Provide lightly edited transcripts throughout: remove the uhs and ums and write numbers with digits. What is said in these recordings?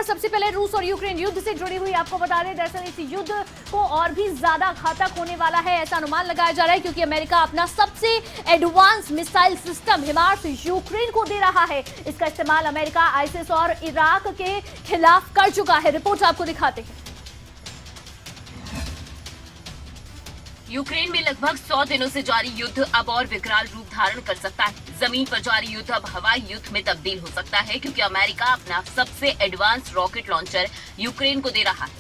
खबर सबसे पहले रूस और यूक्रेन युद्ध से जुड़ी हुई आपको बता दें। दरअसल इस युद्ध को और भी ज्यादा घातक होने वाला है ऐसा अनुमान लगाया जा रहा है, क्योंकि अमेरिका अपना सबसे advance missile system HIMARS Ukraine को दे रहा है। इसका इस्तेमाल अमेरिका आईएसआईएस और इराक के खिलाफ कर चुका है। रिपोर्ट आपको दिखाते हैं। यूक्रेन में लगभग 100 दिनों से जारी युद्ध अब और विकराल रूप धारण कर सकता है। जमीन पर जारी युद्ध अब हवाई युद्ध में तब्दील हो सकता है, क्योंकि अमेरिका अपना सबसे एडवांस रॉकेट लॉन्चर यूक्रेन को दे रहा है।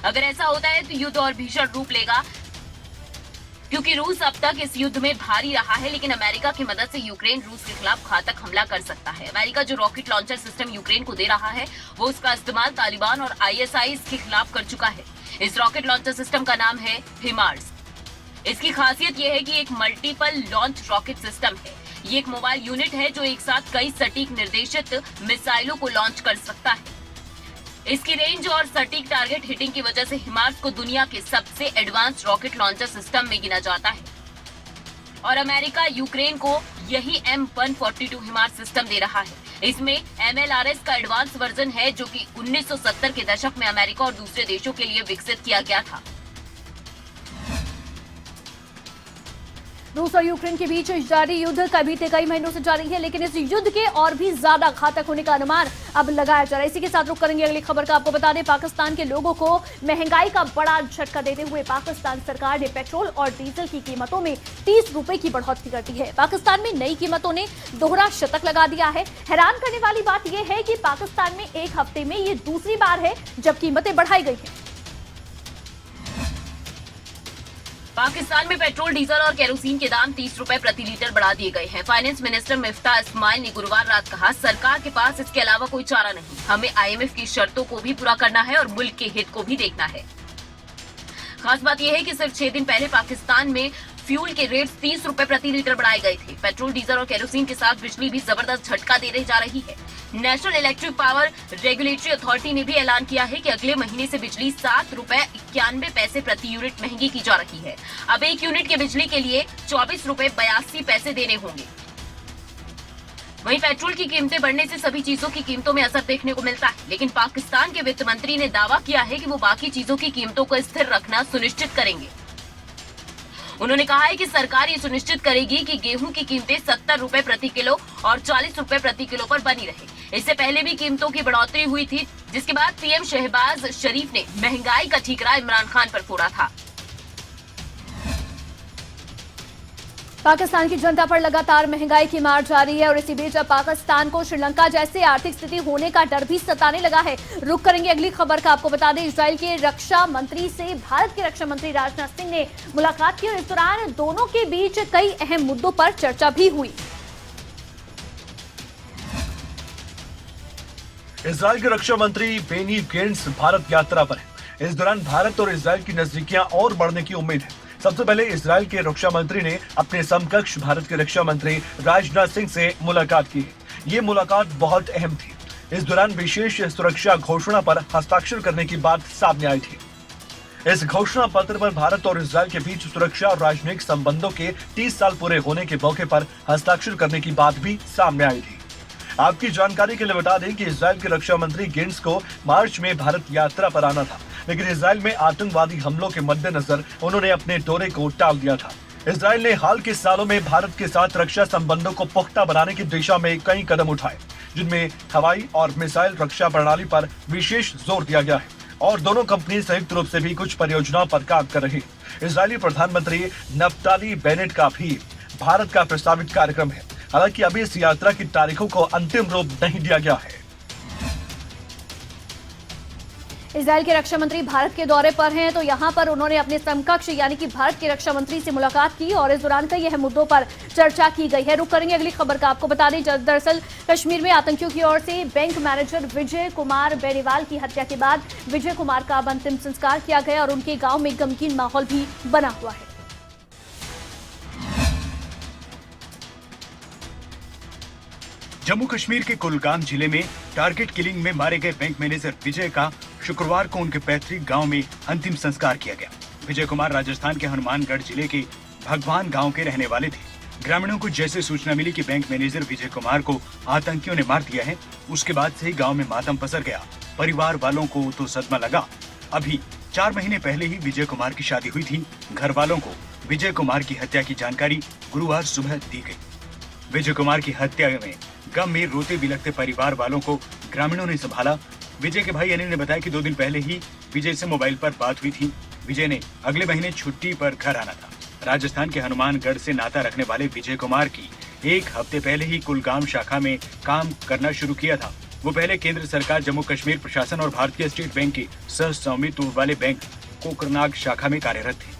अगर ऐसा होता है तो युद्ध और भीषण रूप लेगा, क्योंकि रूस अब तक इस युद्ध में भारी रहा है, लेकिन अमेरिका की मदद से यूक्रेन रूस के खिलाफ घातक हमला कर सकता है। अमेरिका जो रॉकेट लॉन्चर सिस्टम यूक्रेन को दे रहा है, वो उसका इस्तेमाल तालिबान और आईएसआईएस के खिलाफ कर चुका है। इस रॉकेट लॉन्चर सिस्टम का नाम है हिमार्स। इसकी खासियत यह है कि एक मल्टीपल लॉन्च रॉकेट सिस्टम है। ये एक मोबाइल यूनिट है जो एक साथ कई सटीक निर्देशित मिसाइलों को लॉन्च कर सकता है। इसकी रेंज और सटीक टारगेट हिटिंग की वजह से हिमार्स को दुनिया के सबसे एडवांस रॉकेट लॉन्चर सिस्टम में गिना जाता है और अमेरिका यूक्रेन को यही M142 हिमार्स सिस्टम दे रहा है। इसमें MLRS का एडवांस वर्जन है, जो कि 1970 के दशक में अमेरिका और दूसरे देशों के लिए विकसित किया गया था। रूस और यूक्रेन के बीच जारी युद्ध का बीते कई महीनों से जारी है, लेकिन इस युद्ध के और भी ज्यादा घातक होने का अनुमान अब लगाया जा रहा है। इसी के साथ रुक करेंगे अगली खबर का। आपको बता दें, पाकिस्तान के लोगों को महंगाई का बड़ा झटका देते हुए पाकिस्तान सरकार ने पेट्रोल और डीजल की कीमतों में 30 रुपए की बढ़ोतरी कर दी है। पाकिस्तान में नई कीमतों ने दोहरा शतक लगा दिया है। हैरान करने वाली बात यह है कि पाकिस्तान में एक हफ्ते में ये दूसरी बार है जब कीमतें बढ़ाई गई हैं। पाकिस्तान में पेट्रोल, डीजल और केरोसिन के दाम 30 रुपए प्रति लीटर बढ़ा दिए गए हैं। फाइनेंस मिनिस्टर मिफ्ता इस्माइल ने गुरुवार रात कहा, सरकार के पास इसके अलावा कोई चारा नहीं। हमें IMF की शर्तों को भी पूरा करना है और मुल्क के हित को भी देखना है। खास बात यह है कि सिर्फ 6 दिन पहले पाकिस्तान में फ्यूल के रेट्स 30 रुपए प्रति लीटर बढ़ाए गए थे। पेट्रोल, डीजल और केरोसिन के साथ बिजली भी जबरदस्त झटका देने जा रही है। National electric power regulatory authority ने भी ऐलान किया है कि अगले महीने से बिजली 7 रुपए 91 पैसे प्रति यूनिट महंगी की जा रही है। अब 1 यूनिट के बिजली के लिए 24 रुपए 82 पैसे देने होंगे। वहीं पेट्रोल की कीमतें बढ़ने से सभी चीजों की कीमतों में असर देखने को मिलता है, लेकिन पाकिस्तान के वित्त मंत्री ने दावा किया है कि वो बाकी चीजों की कीमतों को स्थिर रखना सुनिश्चित करेंगे। उन्होंने कहा है कि सरकार ये सुनिश्चित करेगी कि गेहूं की कीमतें 70 रुपए प्रति किलो और 40 रुपए प्रति किलो पर बनी रहे। इससे पहले भी कीमतों की बढ़ोतरी हुई थी, जिसके बाद पीएम शहबाज शरीफ ने महंगाई का ठीकरा इमरान खान पर फोड़ा था। पाकिस्तान की जनता पर लगातार महंगाई की मार जारी है और इसी बीच अब पाकिस्तान को श्रीलंका जैसे आर्थिक स्थिति होने का डर भी सताने लगा है। रुक करेंगे अगली खबर का। आपको बता दें, इजरायल के रक्षा मंत्री से भारत के रक्षा मंत्री राजनाथ सिंह ने मुलाकात की और इस दौरान दोनों के बीच कई अहम मुद्दों पर चर्चा भी हुई। इजरायल के रक्षा मंत्री बेनी गेंट्स भारत यात्रा पर है। इस दौरान भारत और इजरायल की नजदीकियां और बढ़ने की उम्मीद है। सबसे पहले इजरायल के रक्षा मंत्री ने अपने समकक्ष भारत के रक्षा मंत्री राजनाथ सिंह से मुलाकात की। ये मुलाकात बहुत अहम थी। इस दौरान विशेष सुरक्षा घोषणा पर हस्ताक्षर करने की बात सामने आई थी। इस घोषणा पत्र पर भारत और इजरायल के बीच सुरक्षा और राजनयिक संबंधों के 30 साल पूरे होने के मौके पर हस्ताक्षर करने की बात भी सामने आई थी। आपकी जानकारी के लिए बता दें कि इजरायल के रक्षा मंत्री गेंट्स को मार्च में भारत यात्रा पर आना था, लेकिन इजरायल में आतंकवादी हमलों के मद्देनजर उन्होंने अपने दौरे को टाल दिया था। इजरायल ने हाल के सालों में भारत के साथ रक्षा संबंधों को पुख्ता बनाने की दिशा में कई कदम उठाए, जिनमें हवाई और मिसाइल रक्षा प्रणाली पर विशेष जोर दिया गया है और दोनों कंपनी संयुक्त रूप से भी कुछ परियोजनाओं पर काम कर रही है। इजरायली प्रधानमंत्री नफ्ताली बेनेट का भी भारत का प्रस्तावित कार्यक्रम है। हालांकि अभी इस यात्रा की तारीखों को अंतिम रूप नहीं दिया गया है। इजरायल के रक्षा मंत्री भारत के दौरे पर हैं, तो यहां पर उन्होंने अपने समकक्ष यानी कि भारत के रक्षा मंत्री से मुलाकात की और इस दौरान कई अहम मुद्दों पर चर्चा की गई है। रुक करेंगे अगली खबर का। आपको बता दें, दरअसल कश्मीर में आतंकियों की ओर से बैंक मैनेजर विजय कुमार बेनीवाल की हत्या के बाद विजय कुमार का अंतिम संस्कार किया गया और उनके गांव में गमगीन माहौल भी बना हुआ है। जम्मू कश्मीर के कुलगाम जिले में टारगेट किलिंग में मारे गए बैंक मैनेजर विजय का शुक्रवार को उनके पैतृक गांव में अंतिम संस्कार किया गया। विजय कुमार राजस्थान के हनुमानगढ़ जिले के भगवान गांव के रहने वाले थे। ग्रामीणों को जैसे सूचना मिली कि बैंक मैनेजर विजय कुमार को आतंकियों ने मार दिया है, उसके बाद से ही गांव में मातम पसर गया। परिवार वालों को तो सदमा लगा। अभी 4 महीने पहले ही विजय कुमार की शादी हुई थी। घर वालों को विजय कुमार की हत्या की जानकारी गुरुवार सुबह दी गई। विजय कुमार की हत्या में गम में रोते बिलखते परिवार वालों को ग्रामीणों ने संभाला। विजय के भाई अनिल ने बताया कि 2 दिन पहले ही विजय से मोबाइल पर बात हुई थी। विजय ने अगले महीने छुट्टी पर घर आना था। राजस्थान के हनुमानगढ़ से नाता रखने वाले विजय कुमार की 1 हफ्ते पहले ही कुलगाम शाखा में काम करना शुरू किया था। वो पहले केंद्र सरकार, जम्मू कश्मीर प्रशासन और भारतीय स्टेट बैंक के सह स्वामित्व वाले बैंक कोकरनाग शाखा में कार्यरत थे।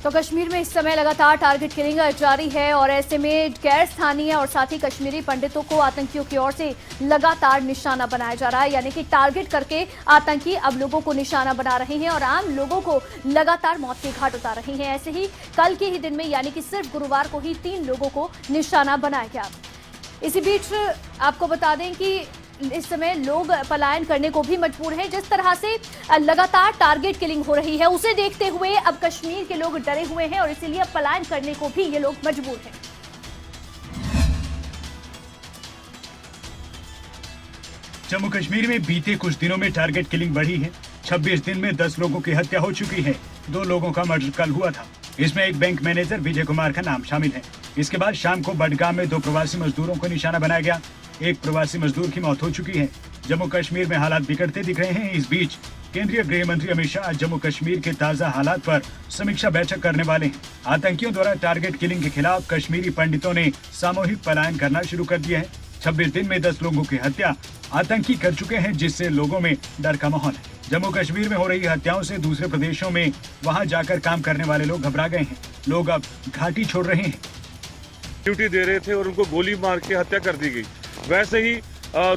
तो कश्मीर में इस समय लगातार टारगेट किलिंग जारी है और ऐसे में गैर स्थानीय और साथ ही कश्मीरी पंडितों को आतंकियों की ओर से लगातार निशाना बनाया जा रहा है। यानी कि टारगेट करके आतंकी अब लोगों को निशाना बना रहे हैं और आम लोगों को लगातार मौत के घाट उतार रहे हैं। ऐसे ही कल के ही दिन में यानी कि सिर्फ गुरुवार को ही 3 लोगों को निशाना बनाया गया। इसी बीच आपको बता दें कि इस समय लोग पलायन करने को भी मजबूर हैं। जिस तरह से लगातार टारगेट किलिंग हो रही है उसे देखते हुए अब कश्मीर के लोग डरे हुए हैं और इसीलिए अब पलायन करने को भी ये लोग मजबूर हैं। जम्मू कश्मीर में बीते कुछ दिनों में टारगेट किलिंग बढ़ी है। 26 दिन में 10 लोगों की हत्या हो चुकी है। 2 लोगों का मर्डर कल हुआ था। इसमें एक बैंक मैनेजर विजय कुमार का नाम शामिल है। इसके बाद शाम को बडगाम में 2 प्रवासी मजदूरों को निशाना बनाया गया। एक प्रवासी मजदूर की मौत हो चुकी है। जम्मू कश्मीर में हालात बिगड़ते दिख रहे हैं। इस बीच केंद्रीय गृह मंत्री अमित शाह जम्मू कश्मीर के ताजा हालात पर समीक्षा बैठक करने वाले हैं। आतंकियों द्वारा टारगेट किलिंग के खिलाफ कश्मीरी पंडितों ने सामूहिक पलायन करना शुरू कर दिया है। 26 दिन में 10 लोगों की हत्या आतंकी कर चुके हैं, जिससे लोगों में डर का माहौल है। जम्मू कश्मीर में हो रही हत्याओं से दूसरे प्रदेशों में वहां जाकर काम करने वाले लोग घबरा गए हैं। लोग अब घाटी छोड़ रहे हैं। ड्यूटी दे रहे थे और उनको गोली मार के हत्या कर दी गई। वैसे ही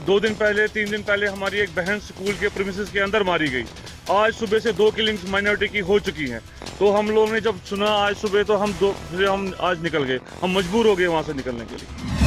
2 दिन पहले 3 दिन पहले हमारी एक बहन स्कूल के प्रीमिसेस के अंदर मारी गई। आज सुबह से 2 किलिंग्स माइनॉरिटी की हो चुकी हैं। तो हम लोगों ने जब सुना आज सुबह तो हम आज निकल गए। हम मजबूर हो गए वहां से निकलने के लिए।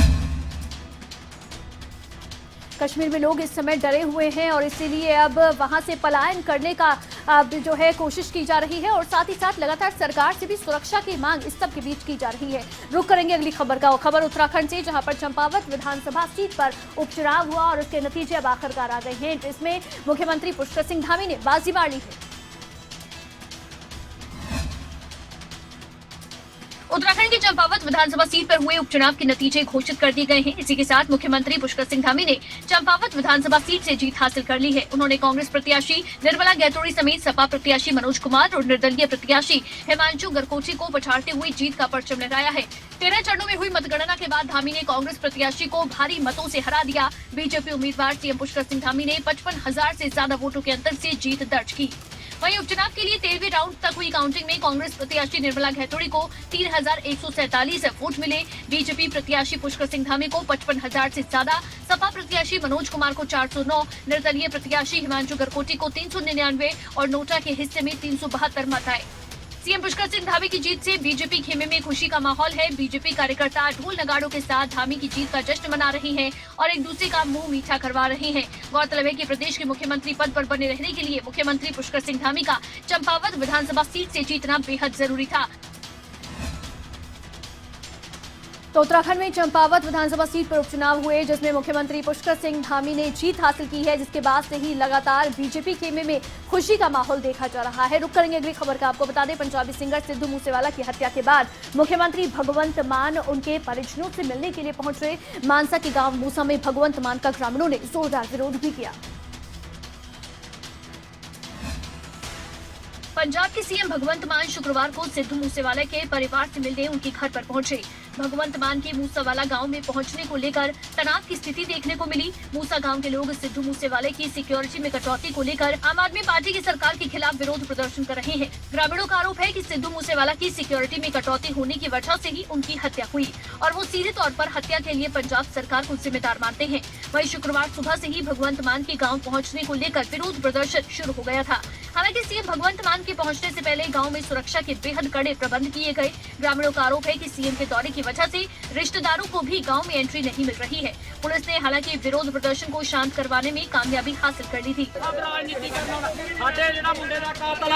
कश्मीर में लोग इस समय डरे हुए हैं और इसीलिए अब वहां से पलायन करने का अब जो है कोशिश की जा रही है और साथ ही साथ लगातार सरकार से भी सुरक्षा की मांग इस सब के बीच की जा रही है। रुक करेंगे अगली खबर का। खबर उत्तराखंड से, जहां पर चंपावत विधानसभा सीट पर उपचुनाव हुआ और उसके नतीजे अब आखिरकार आ गए हैं, जिसमें मुख्यमंत्री पुष्कर सिंह धामी ने बाजी मार ली है। उत्तराखंड की चंपावत विधानसभा सीट पर हुए उपचुनाव के नतीजे घोषित कर दिए गए हैं। इसी के साथ मुख्यमंत्री पुष्कर सिंह धामी ने चंपावत विधानसभा सीट से जीत हासिल कर ली है। उन्होंने कांग्रेस प्रत्याशी निर्मला गैतोड़ी समेत सपा प्रत्याशी मनोज कुमार और निर्दलीय प्रत्याशी हिमांशु गरकोची को पछाड़ते हुए जीत का परचम लहराया है। 13 चरणों में हुई मतगणना के बाद धामी ने कांग्रेस प्रत्याशी को भारी मतों से हरा दिया। बीजेपी उम्मीदवार सीएम पुष्कर सिंह धामी ने 55,000 से ज्यादा वोटों के अंतर से जीत दर्ज की। वहीं उपचुनाव के लिए 13वें राउंड तक हुई काउंटिंग में कांग्रेस प्रत्याशी निर्मला गैतोड़ी को 3,147 वोट मिले। बीजेपी प्रत्याशी पुष्कर सिंह धामी को 55,000 से ज्यादा, सपा प्रत्याशी मनोज कुमार को 409, निर्दलीय प्रत्याशी हिमांशु गरकोटी को 399 और नोटा के हिस्से में 372 मत आए। सीएम पुष्कर सिंह धामी की जीत से बीजेपी खेमे में खुशी का माहौल है। बीजेपी कार्यकर्ता ढोल नगाड़ों के साथ धामी की जीत का जश्न मना रहे हैं और एक दूसरे का मुंह मीठा करवा रहे हैं। गौरतलब है कि प्रदेश के मुख्यमंत्री पद पर बने रहने के लिए मुख्यमंत्री पुष्कर सिंह धामी का चंपावत विधानसभा सीट से जीतना बेहद जरूरी था। तो उत्तराखंड में चंपावत विधानसभा सीट पर उपचुनाव हुए, जिसमें मुख्यमंत्री पुष्कर सिंह धामी ने जीत हासिल की है, जिसके बाद से ही लगातार बीजेपी खेमे में खुशी का माहौल देखा जा रहा है। रुक करेंगे अगली खबर का। आपको बता दें, पंजाबी सिंगर सिद्धू मूसेवाला की हत्या के बाद मुख्यमंत्री भगवंत मान उनके परिजनों से मिलने के लिए पहुंचे। मानसा के गांव मूसा में भगवंत मान का ग्रामीणों ने जोरदार विरोध भी किया। पंजाब के सीएम भगवंत मान शुक्रवार को सिद्धू मूसेवाला के परिवार से मिलने उनके घर पर पहुंचे। भगवंत मान के मूसावाला गांव में पहुंचने को लेकर तनाव की स्थिति देखने को मिली। मूसा गांव के लोग सिद्धू मूसेवाले की सिक्योरिटी में कटौती को लेकर आम आदमी पार्टी की सरकार के खिलाफ विरोध प्रदर्शन कर रहे हैं। ग्रामीणों का आरोप है कि सिद्धू मूसेवाला की सिक्योरिटी में कटौती होने की वजह से ही उनकी हत्या हुई और वो सीधे तौर पर हत्या के लिए पंजाब सरकार को जिम्मेदार मानते हैं। वहीं शुक्रवार सुबह से ही भगवंत मान के गाँव पहुँचने को लेकर विरोध प्रदर्शन शुरू हो गया था। हालांकि सीएम भगवंत मान के पहुंचने से पहले गांव में सुरक्षा के बेहद कड़े प्रबंध किए गए। ग्रामीणों का आरोप है कि सीएम के दौरे की वजह से रिश्तेदारों को भी गांव में एंट्री नहीं मिल रही है। पुलिस ने हालांकि विरोध प्रदर्शन को शांत करवाने में कामयाबी हासिल कर ली थी।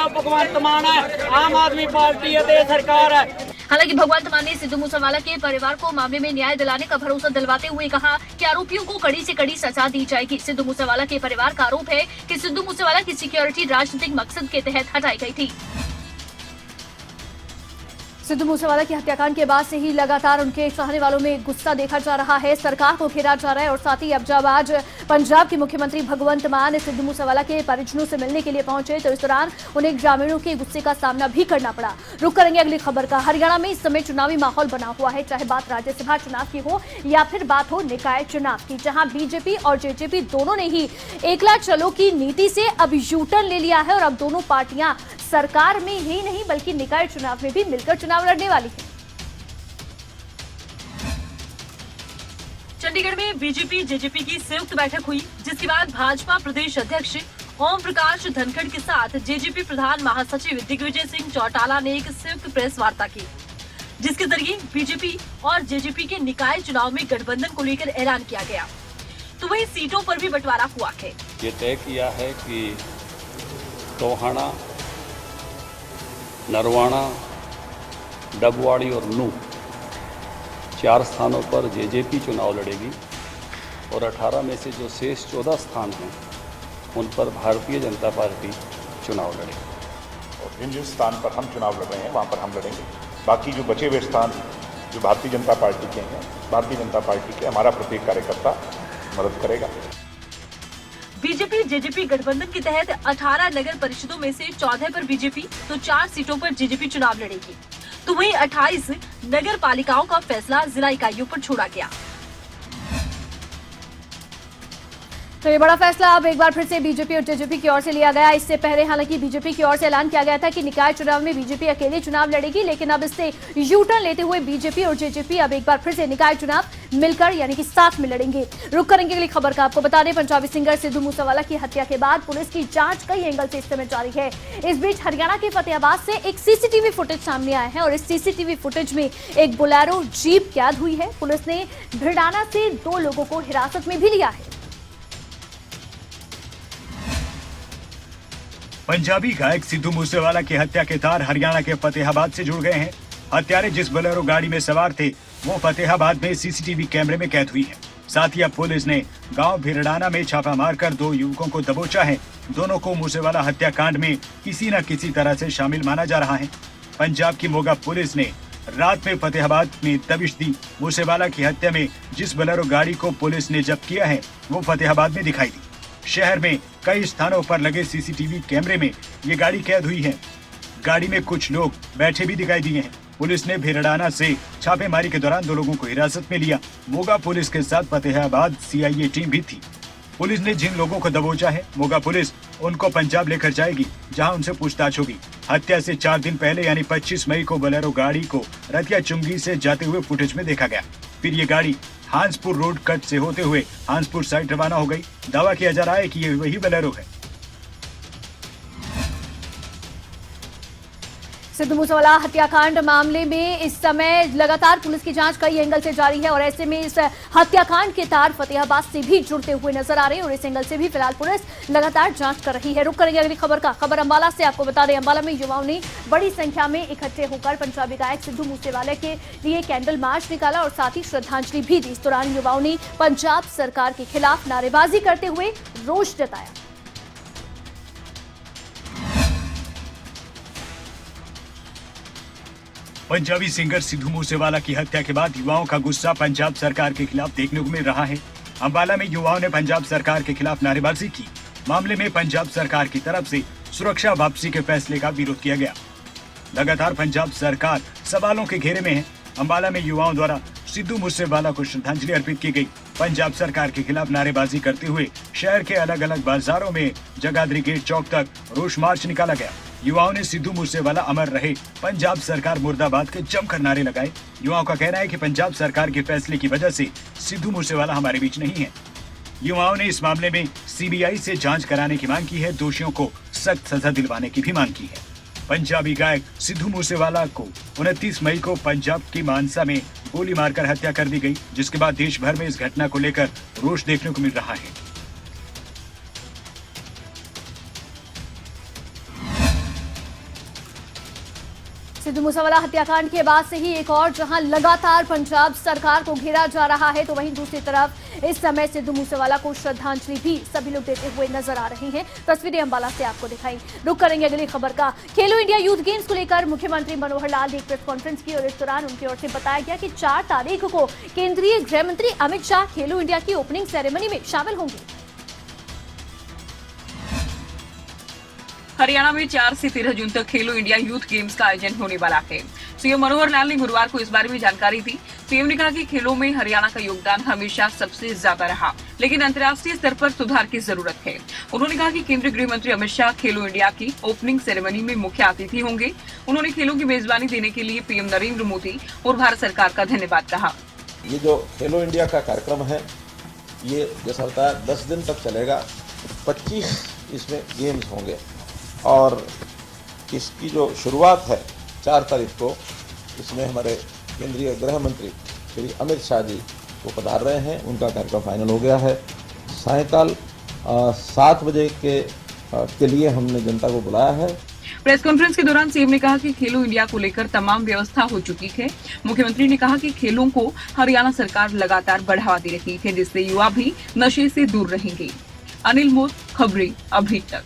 भगवंत मान है, आम आदमी पार्टी है, सरकार है। हालांकि भगवंत मान ने सिद्धू मूसेवाला के परिवार को मामले में न्याय दिलाने का भरोसा दिलवाते हुए कहा कि आरोपियों को कड़ी से कड़ी सजा दी जाएगी। सिद्धू मूसेवाला के परिवार का आरोप है कि सिद्धू मूसेवाला की सिक्योरिटी राजनीतिक मकसद के तहत हटाई गई थी। सिद्धू मूसेवाला की हत्याकांड के बाद से ही लगातार उनके चाहने वालों में गुस्सा देखा जा रहा है, सरकार को घेरा जा रहा है और साथ ही अब जब आज पंजाब के मुख्यमंत्री भगवंत मान सिद्धू मूसेवाला के परिजनों से मिलने के लिए पहुंचे तो इस दौरान उन्हें ग्रामीणों के गुस्से का सामना भी करना पड़ा। रुक करेंगे अगली खबर का। हरियाणा में इस समय चुनावी माहौल बना हुआ है, चाहे बात राज्यसभा चुनाव की हो या फिर बात हो निकाय चुनाव की, जहां बीजेपी और जेजेपी दोनों ने ही एकला चलो की नीति से अब यू टर्न ले लिया है और अब दोनों पार्टियां सरकार में ही नहीं बल्कि निकाय चुनाव में भी मिलकर चुनाव लड़ने वाली है। चंडीगढ़ में बीजेपी जेजेपी की संयुक्त बैठक हुई, जिसके बाद भाजपा प्रदेश अध्यक्ष ओम प्रकाश धनखड़ के साथ जेजेपी प्रधान महासचिव दिग्विजय सिंह चौटाला ने एक संयुक्त प्रेस वार्ता की, जिसके जरिए बीजेपी और जेजेपी के निकाय चुनाव में गठबंधन को लेकर ऐलान किया गया। तो वहीं सीटों पर भी बंटवारा हुआ है। ये तय किया है कि टोहाना, नरवाना, डबवाड़ी और नूह 4 स्थानों पर जेजेपी चुनाव लड़ेगी और 18 में से जो शेष 14 स्थान हैं उन पर भारतीय जनता पार्टी चुनाव लड़ेगी। और जिन जिन स्थान पर हम चुनाव लड़ रहे हैं वहाँ पर हम लड़ेंगे। बाकी जो बचे हुए स्थान जो भारतीय जनता पार्टी के हैं, भारतीय जनता पार्टी के हमारा प्रत्येक कार्यकर्ता मदद करेगा। बीजेपी जेजेपी गठबंधन के तहत 18 नगर परिषदों में से 14 पर बीजेपी तो 4 सीटों पर जेजेपी चुनाव लड़ेगी। तो वहीं 28 नगर पालिकाओं का फैसला जिला इकाइयों पर छोड़ा गया। तो ये बड़ा फैसला अब एक बार फिर से बीजेपी और जेजेपी की ओर से लिया गया। इससे पहले हालांकि बीजेपी की ओर से ऐलान किया गया था कि निकाय चुनाव में बीजेपी अकेले चुनाव लड़ेगी, लेकिन अब इससे यू टर्न लेते हुए बीजेपी और जेजेपी अब एक बार फिर से निकाय चुनाव मिलकर यानी कि साथ में लड़ेंगे। रुक करेंगे अगली खबर का। आपको बता दें, पंजाबी सिंगर सिद्धू मूसेवाला की हत्या के बाद पुलिस की जांच कई एंगल से इस समय जारी है। इस बीच हरियाणा के फतेहाबाद से एक सीसीटीवी फुटेज सामने आया है और इस सीसीटीवी फुटेज में एक बोलेरो जीप कैद हुई है। पुलिस ने भिड़ाना से 2 लोगों को हिरासत में भी लिया है। पंजाबी गायक सिद्धू मूसेवाला की हत्या के तार हरियाणा के फतेहाबाद से जुड़ गए हैं। हत्यारे जिस बोलेरो गाड़ी में सवार थे वो फतेहाबाद में सीसीटीवी कैमरे में कैद हुई है। साथ ही अब पुलिस ने गांव भिरडाना में छापा मारकर 2 युवकों को दबोचा है। दोनों को मूसेवाला हत्याकांड में किसी न किसी तरह से शामिल माना जा रहा है। पंजाब की मोगा पुलिस ने रात में फतेहाबाद में दबिश दी। मूसेवाला की हत्या में जिस बोलेरो गाड़ी को पुलिस ने जब्त किया है वो फतेहाबाद में दिखाई दी। शहर में कई स्थानों पर लगे सीसीटीवी कैमरे में ये गाड़ी कैद हुई है। गाड़ी में कुछ लोग बैठे भी दिखाई दिए हैं। पुलिस ने भिरडाना से छापेमारी के दौरान 2 लोगों को हिरासत में लिया। मोगा पुलिस के साथ फतेहाबाद सीआईए टीम भी थी। पुलिस ने जिन लोगों को दबोचा है मोगा पुलिस उनको पंजाब लेकर जाएगी, जहां उनसे पूछताछ होगी। हत्या से 4 दिन पहले यानी 25 मई को बोलेरो गाड़ी को रतिया चुंगी से जाते हुए फुटेज में देखा गया। फिर ये गाड़ी हांसपुर रोड कट से होते हुए हांसपुर साइड रवाना हो गई। दावा किया जा रहा है कि ये वही बोलेरो है। सिद्धू मूसेवाला हत्याकांड मामले में इस समय लगातार पुलिस की जांच कई एंगल से जारी है और ऐसे में इस हत्याकांड के तार फतेहाबाद से भी जुड़ते हुए नजर आ रहे हैं और इस एंगल से भी फिलहाल पुलिस लगातार जांच कर रही है। रुक करेंगे अगली खबर का। खबर अंबाला से। आपको बता दें, अंबाला में युवाओं ने बड़ी संख्या में इकट्ठे होकर पंजाबी गायक सिद्धू मूसेवाला के लिए कैंडल मार्च निकाला और साथ ही श्रद्धांजलि भी दी। इस दौरान युवाओं ने पंजाब सरकार के खिलाफ नारेबाजी करते हुए रोष जताया। पंजाबी सिंगर सिद्धू मूसेवाला की हत्या के बाद युवाओं का गुस्सा पंजाब सरकार के खिलाफ देखने को मिल रहा है। अंबाला में युवाओं ने पंजाब सरकार के खिलाफ नारेबाजी की। मामले में पंजाब सरकार की तरफ से सुरक्षा वापसी के फैसले का विरोध किया गया। लगातार पंजाब सरकार सवालों के घेरे में है। अंबाला में युवाओं द्वारा सिद्धू मूसेवाला को श्रद्धांजलि अर्पित की गई। पंजाब सरकार के खिलाफ नारेबाजी करते हुए शहर के अलग अलग बाजारों में जगाधरी गेट चौक तक रोष मार्च निकाला गया। युवाओं ने सिद्धू मूसेवाला अमर रहे, पंजाब सरकार मुर्दाबाद के जमकर नारे लगाए। युवाओं का कहना है कि पंजाब सरकार के फैसले की वजह से सिद्धू मूसेवाला हमारे बीच नहीं है। युवाओं ने इस मामले में सीबीआई से जांच कराने की मांग की है। दोषियों को सख्त सजा दिलवाने की भी मांग की है। पंजाबी गायक सिद्धू मूसेवाला को 29 मई को पंजाब की मानसा में गोली मारकर हत्या कर दी गई, जिसके बाद देश भर में इस घटना को लेकर रोष देखने को मिल रहा है। सिद्धू मूसेवाला हत्याकांड के बाद से ही एक और जहां लगातार पंजाब सरकार को घेरा जा रहा है, तो वहीं दूसरी तरफ इस समय सिद्धू मूसेवाला को श्रद्धांजलि भी सभी लोग देते हुए नजर आ रहे हैं। तस्वीरें अंबाला से आपको दिखाई। रुक करेंगे अगली खबर का। खेलो इंडिया यूथ गेम्स को लेकर मुख्यमंत्री मनोहर लाल ने एक प्रेस कॉन्फ्रेंस की और इस दौरान उनकी ओर से बताया गया कि 4 तारीख को केंद्रीय गृह मंत्री अमित शाह खेलो इंडिया की ओपनिंग सेरेमनी में शामिल होंगे। हरियाणा में 4 से 13 जून तक खेलो इंडिया यूथ गेम्स का आयोजन होने वाला है। सीएम मनोहर लाल ने गुरुवार को इस बारे में जानकारी दी। सीएम ने कहा कि खेलों में हरियाणा का योगदान हमेशा सबसे ज्यादा रहा, लेकिन अंतर्राष्ट्रीय स्तर पर सुधार की जरूरत है। उन्होंने कहा कि केंद्रीय गृह मंत्री अमित शाह खेलो इंडिया की ओपनिंग सेरेमनी में मुख्य अतिथि होंगे। उन्होंने खेलों की मेजबानी देने के लिए पीएम नरेंद्र मोदी और भारत सरकार का धन्यवाद कहा। ये जो खेलो इंडिया का कार्यक्रम है, ये जैसा होता है 10 दिन तक चलेगा। 25 इसमें गेम्स होंगे और इसकी जो शुरुआत है 4 तारीख को, इसमें हमारे केंद्रीय गृह मंत्री श्री अमित शाह जी वो पधार रहे हैं। उनका कार्यक्रम फाइनल हो गया है। सायंकाल 7 बजे के लिए हमने जनता को बुलाया है। प्रेस कॉन्फ्रेंस के दौरान सीएम ने कहा कि खेलो इंडिया को लेकर तमाम व्यवस्था हो चुकी है। मुख्यमंत्री ने कहा कि खेलों को हरियाणा सरकार लगातार बढ़ावा दे रही है, जिससे युवा भी नशे से दूर रहेंगे। अनिल मोद, खबरें अभी तक।